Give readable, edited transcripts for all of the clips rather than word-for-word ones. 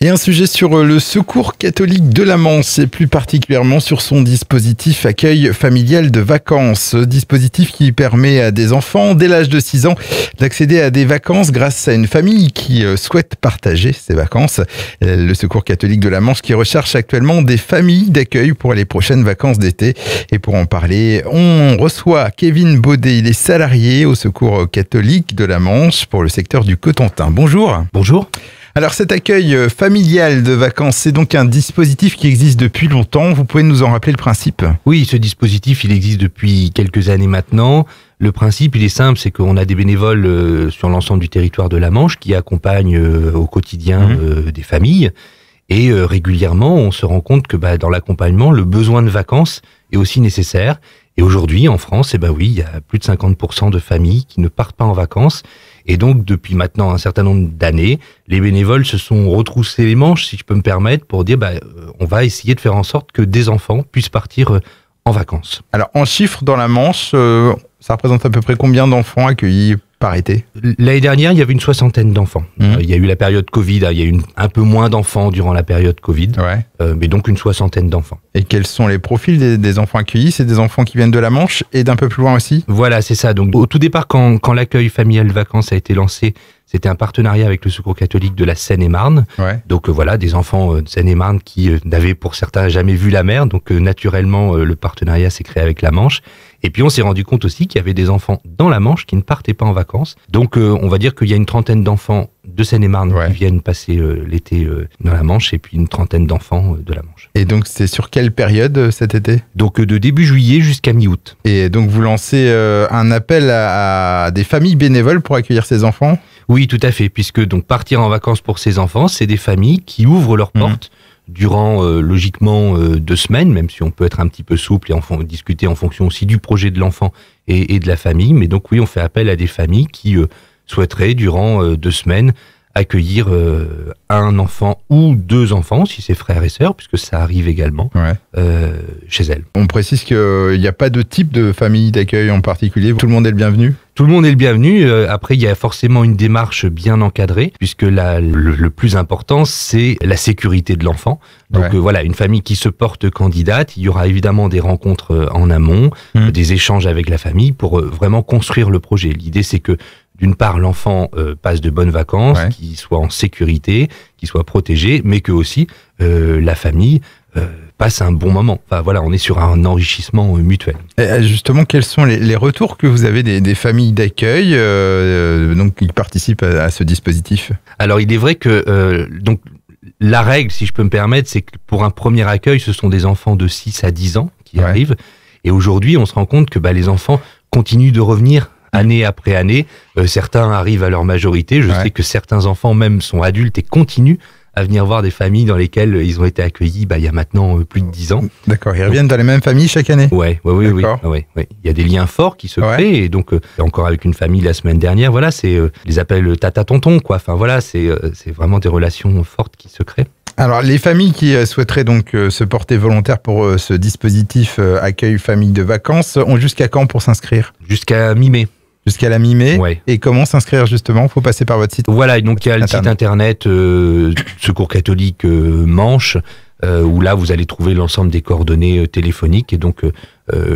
Et un sujet sur le Secours catholique de la Manche et plus particulièrement sur son dispositif accueil familial de vacances. Dispositif qui permet à des enfants dès l'âge de 6 ans d'accéder à des vacances grâce à une famille qui souhaite partager ses vacances. Le Secours catholique de la Manche qui recherche actuellement des familles d'accueil pour les prochaines vacances d'été. Et pour en parler, on reçoit Kevin Baudet. Il est salarié au Secours catholique de la Manche pour le secteur du Cotentin. Bonjour. Bonjour. Alors cet accueil familial de vacances, c'est donc un dispositif qui existe depuis longtemps. Vous pouvez nous en rappeler le principe ? Oui, ce dispositif, il existe depuis quelques années maintenant. Le principe, il est simple, c'est qu'on a des bénévoles sur l'ensemble du territoire de la Manche qui accompagnent au quotidien des familles. Et régulièrement, on se rend compte que dans l'accompagnement, le besoin de vacances est aussi nécessaire. Et aujourd'hui, en France, oui, il y a plus de 50% de familles qui ne partent pas en vacances. Et donc, depuis maintenant un certain nombre d'années, les bénévoles se sont retroussés les manches, si je peux me permettre, pour dire on va essayer de faire en sorte que des enfants puissent partir en vacances. Alors, en chiffres dans la Manche, ça représente à peu près combien d'enfants accueillis par été ? L'année dernière, il y avait une 60aine d'enfants. Il y a eu la période Covid, il y a eu un peu moins d'enfants durant la période Covid, mais donc une 60aine d'enfants. Et quels sont les profils des enfants accueillis ? C'est des enfants qui viennent de la Manche et d'un peu plus loin aussi ? Voilà, c'est ça. Donc au tout départ, quand l'accueil familial de vacances a été lancé, c'était un partenariat avec le Secours catholique de la Seine-et-Marne. Donc voilà, des enfants de Seine-et-Marne qui n'avaient pour certains jamais vu la mer. Donc naturellement, le partenariat s'est créé avec la Manche. Et puis on s'est rendu compte aussi qu'il y avait des enfants dans la Manche qui ne partaient pas en vacances. Donc on va dire qu'il y a une trentaine d'enfants de Seine-et-Marne qui viennent passer l'été dans la Manche et puis une trentaine d'enfants de la Manche. Et donc c'est sur quelle période cet été ? Donc de début juillet jusqu'à mi-août. Et donc vous lancez un appel à des familles bénévoles pour accueillir ces enfants ? Oui, tout à fait, puisque donc partir en vacances pour ces enfants, c'est des familles qui ouvrent leurs portes durant logiquement 2 semaines, même si on peut être un petit peu souple et discuter en fonction aussi du projet de l'enfant et de la famille. Mais donc oui, on fait appel à des familles qui souhaiteraient durant 2 semaines accueillir un enfant ou 2 enfants, si c'est frères et sœurs, puisque ça arrive également chez elles. On précise qu'il n'y a pas de type de famille d'accueil en particulier, tout le monde est le bienvenu ? Tout le monde est le bienvenu. Après, il y a forcément une démarche bien encadrée, puisque le plus important, c'est la sécurité de l'enfant. Donc voilà, une famille qui se porte candidate, il y aura évidemment des rencontres en amont, des échanges avec la famille pour vraiment construire le projet. L'idée, c'est que d'une part, l'enfant passe de bonnes vacances, qu'il soit en sécurité, qu'il soit protégé, mais que aussi la famille passe un bon moment. Enfin voilà, on est sur un enrichissement mutuel. Et justement, quels sont les retours que vous avez des familles d'accueil donc qui participent à ce dispositif ? Alors il est vrai que donc la règle, si je peux me permettre, c'est que pour un premier accueil, ce sont des enfants de 6 à 10 ans qui arrivent. Et aujourd'hui, on se rend compte que les enfants continuent de revenir année après année. Certains arrivent à leur majorité. Je sais que certains enfants même sont adultes et continuent à venir voir des familles dans lesquelles ils ont été accueillis il y a maintenant plus de 10 ans. D'accord, ils reviennent dans les mêmes familles chaque année ? Oui. Il y a des liens forts qui se créent, et donc encore avec une famille la semaine dernière, voilà, c'est les appels tata-tonton, quoi. Enfin voilà, c'est vraiment des relations fortes qui se créent. Alors, les familles qui souhaiteraient donc se porter volontaires pour ce dispositif accueil famille de vacances ont jusqu'à quand pour s'inscrire ? Jusqu'à mi-mai. Jusqu'à la mi-mai. Et comment s'inscrire justement ? Il faut passer par votre site. Voilà, donc il y a le site internet Secours catholique Manche, où là vous allez trouver l'ensemble des coordonnées téléphoniques, et donc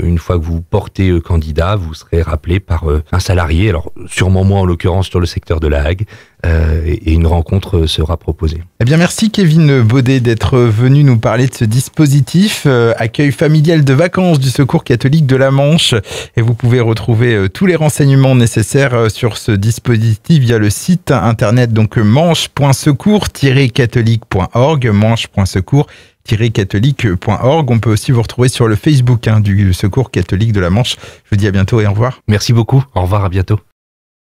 une fois que vous portez candidat, vous serez rappelé par un salarié, alors sûrement moi en l'occurrence sur le secteur de la Hague, et une rencontre sera proposée. Eh bien merci Kevin Baudet d'être venu nous parler de ce dispositif accueil familial de vacances du Secours catholique de la Manche, et vous pouvez retrouver tous les renseignements nécessaires sur ce dispositif via le site internet donc manche.secours-catholique.org, manche.secours-catholique.org. On peut aussi vous retrouver sur le Facebook du Secours catholique de la Manche. Je vous dis à bientôt et au revoir. Merci beaucoup. Au revoir, à bientôt.